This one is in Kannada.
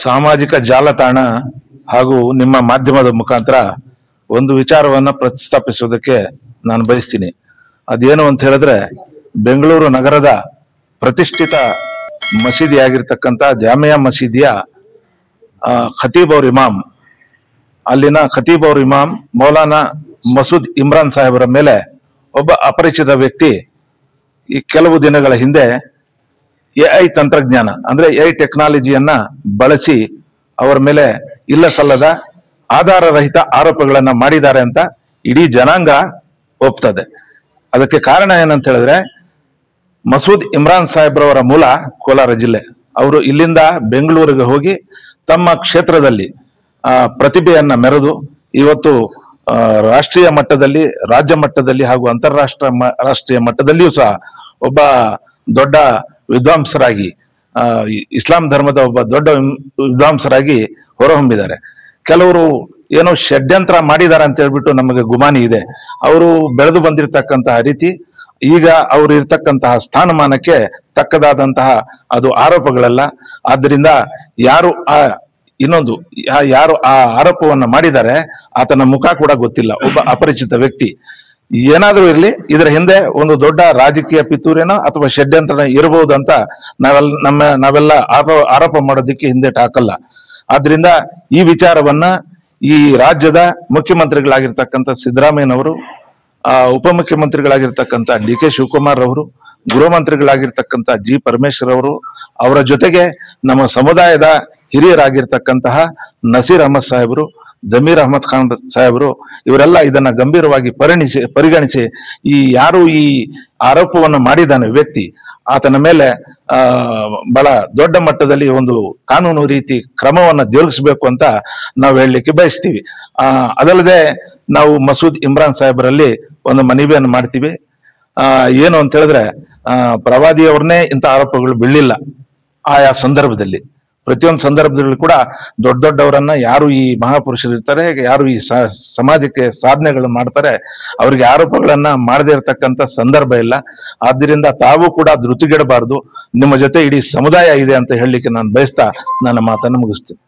ಸಾಮಾಜಿಕ ಜಾಲತಾಣ ಹಾಗೂ ನಿಮ್ಮ ಮಾಧ್ಯಮದ ಮುಖಾಂತರ ಒಂದು ವಿಚಾರವನ್ನ ಪ್ರಸ್ತಾಪಿಸುವುದಕ್ಕೆ ನಾನು ಬಯಸ್ತೀನಿ. ಅದೇನು ಅಂತ ಹೇಳಿದ್ರೆ, ಬೆಂಗಳೂರು ನಗರದ ಪ್ರತಿಷ್ಠಿತ ಮಸೀದಿಯಾಗಿರ್ತಕ್ಕಂಥ ಜಾಮಿಯಾ ಮಸೀದಿಯ ಖತೀಬ್ ಅವ್ರ ಇಮಾಮ್, ಅಲ್ಲಿನ ಖತೀಬ್ ಅವ್ರ ಇಮಾಮ್ ಮೌಲಾನಾ ಮಸೂದ್ ಇಮ್ರಾನ್ ಸಾಹೇಬರ ಮೇಲೆ ಒಬ್ಬ ಅಪರಿಚಿತ ವ್ಯಕ್ತಿ ಈ ಕೆಲವು ದಿನಗಳ ಹಿಂದೆ ಎಐ ತಂತ್ರಜ್ಞಾನ ಅಂದ್ರೆ ಎಐ ಟೆಕ್ನಾಲಜಿಯನ್ನ ಬಳಸಿ ಅವರ ಮೇಲೆ ಇಲ್ಲ ಸಲ್ಲದ ಆಧಾರ ರಹಿತ ಆರೋಪಗಳನ್ನ ಮಾಡಿದ್ದಾರೆ ಅಂತ ಇಡೀ ಜನಾಂಗ ಒಪ್ತದೆ. ಅದಕ್ಕೆ ಕಾರಣ ಏನಂತ ಹೇಳಿದ್ರೆ, ಮಸೂದ್ ಇಮ್ರಾನ್ ಸಾಹೇಬ್ರವರ ಮೂಲ ಕೋಲಾರ ಜಿಲ್ಲೆ. ಅವರು ಇಲ್ಲಿಂದ ಬೆಂಗಳೂರಿಗೆ ಹೋಗಿ ತಮ್ಮ ಕ್ಷೇತ್ರದಲ್ಲಿ ಪ್ರತಿಭೆಯನ್ನ ಮೆರೆದು ಇವತ್ತು ರಾಷ್ಟ್ರೀಯ ಮಟ್ಟದಲ್ಲಿ, ರಾಜ್ಯ ಮಟ್ಟದಲ್ಲಿ ಹಾಗೂ ರಾಷ್ಟ್ರೀಯ ಮಟ್ಟದಲ್ಲಿಯೂ ಸಹ ಒಬ್ಬ ದೊಡ್ಡ ವಿದ್ವಾಂಸರಾಗಿ, ಇಸ್ಲಾಂ ಧರ್ಮದ ಒಬ್ಬ ದೊಡ್ಡ ವಿದ್ವಾಂಸರಾಗಿ ಹೊರಹೊಮ್ಮಿದ್ದಾರೆ. ಕೆಲವರು ಏನೋ ಷಡ್ಯಂತ್ರ ಮಾಡಿದ್ದಾರೆ ಅಂತ ಹೇಳ್ಬಿಟ್ಟು ನಮಗೆ ಗುಮಾನಿ ಇದೆ. ಅವರು ಬೆಳೆದು ಬಂದಿರತಕ್ಕಂತಹ ರೀತಿ, ಈಗ ಅವರು ಇರ್ತಕ್ಕಂತಹ ಸ್ಥಾನಮಾನಕ್ಕೆ ತಕ್ಕದಾದಂತಹ ಅದು ಆರೋಪಗಳಲ್ಲ. ಆದ್ದರಿಂದ ಯಾರು ಆ ಆರೋಪವನ್ನ ಮಾಡಿದ್ದಾರೆ ಆತನ ಮುಖ ಕೂಡ ಗೊತ್ತಿಲ್ಲ, ಒಬ್ಬ ಅಪರಿಚಿತ ವ್ಯಕ್ತಿ. ಏನಾದ್ರೂ ಇರಲಿ, ಇದರ ಹಿಂದೆ ಒಂದು ದೊಡ್ಡ ರಾಜಕೀಯ ಪಿತೂರೇನೋ ಅಥವಾ ಷಡ್ಯಂತ್ರ ಇರಬಹುದು ಅಂತ ನಾವೆಲ್ಲ ಆರೋಪ ಮಾಡೋದಕ್ಕೆ ಹಿಂದೇಟು ಹಾಕಲ್ಲ. ಆದ್ರಿಂದ ಈ ವಿಚಾರವನ್ನ ಈ ರಾಜ್ಯದ ಮುಖ್ಯಮಂತ್ರಿಗಳಾಗಿರ್ತಕ್ಕಂಥ ಸಿದ್ದರಾಮಯ್ಯನವರು, ಉಪಮುಖ್ಯಮಂತ್ರಿಗಳಾಗಿರ್ತಕ್ಕಂಥ ಡಿ.ಕೆ. ಶಿವಕುಮಾರ್ ಅವರು, ಗೃಹ ಮಂತ್ರಿಗಳಾಗಿರ್ತಕ್ಕಂಥ ಜಿ. ಪರಮೇಶ್ವರ್ ಅವರು, ಅವರ ಜೊತೆಗೆ ನಮ್ಮ ಸಮುದಾಯದ ಹಿರಿಯರಾಗಿರ್ತಕ್ಕಂತಹ ನಸೀರ್ ಅಹಮದ್ ಸಾಹೇಬರು, ಜಮೀರ್ ಅಹಮದ್ ಖಾನ್ ಸಾಹೇಬರು, ಇವರೆಲ್ಲ ಇದನ್ನ ಗಂಭೀರವಾಗಿ ಪರಿಗಣಿಸಿ ಯಾರು ಈ ಆರೋಪವನ್ನು ಮಾಡಿದ್ದಾನೆ ವ್ಯಕ್ತಿ, ಆತನ ಮೇಲೆ ಬಹಳ ದೊಡ್ಡ ಮಟ್ಟದಲ್ಲಿ ಒಂದು ಕಾನೂನು ರೀತಿ ಕ್ರಮವನ್ನ ಜರುಗಿಸಬೇಕು ಅಂತ ನಾವು ಹೇಳಲಿಕ್ಕೆ ಬಯಸ್ತೀವಿ. ಅದಲ್ಲದೆ ನಾವು ಮಸೂದ್ ಇಮ್ರಾನ್ ಸಾಹೇಬರಲ್ಲಿ ಒಂದು ಮನವಿಯನ್ನು ಮಾಡ್ತೀವಿ. ಏನು ಅಂತ ಹೇಳಿದ್ರೆ, ಪ್ರವಾದಿಯವ್ರನ್ನೇ ಇಂಥ ಆರೋಪಗಳು ಬೀಳಿಲ್ಲ. ಆಯಾ ಸಂದರ್ಭದಲ್ಲಿ, ಪ್ರತಿಯೊಂದು ಸಂದರ್ಭದಲ್ಲಿ ಕೂಡ ದೊಡ್ಡವರನ್ನ ಯಾರು ಈ ಮಹಾಪುರುಷರು ಇರ್ತಾರೆ, ಯಾರು ಈ ಸಮಾಜಕ್ಕೆ ಸಾಧನೆಗಳನ್ನು ಮಾಡ್ತಾರೆ, ಅವರಿಗೆ ಆರೋಪಗಳನ್ನ ಮಾಡದೇ ಇರತಕ್ಕಂಥ ಸಂದರ್ಭ ಇಲ್ಲ. ಆದ್ದರಿಂದ ತಾವು ಕೂಡ ಧೃತಿಗೆಡಬಾರದು. ನಿಮ್ಮ ಜೊತೆ ಇಡೀ ಸಮುದಾಯ ಇದೆ ಅಂತ ಹೇಳಲಿಕ್ಕೆ ನಾನು ಬಯಸ್ತಾ ನನ್ನ ಮಾತನ್ನು ಮುಗಿಸ್ತೀನಿ.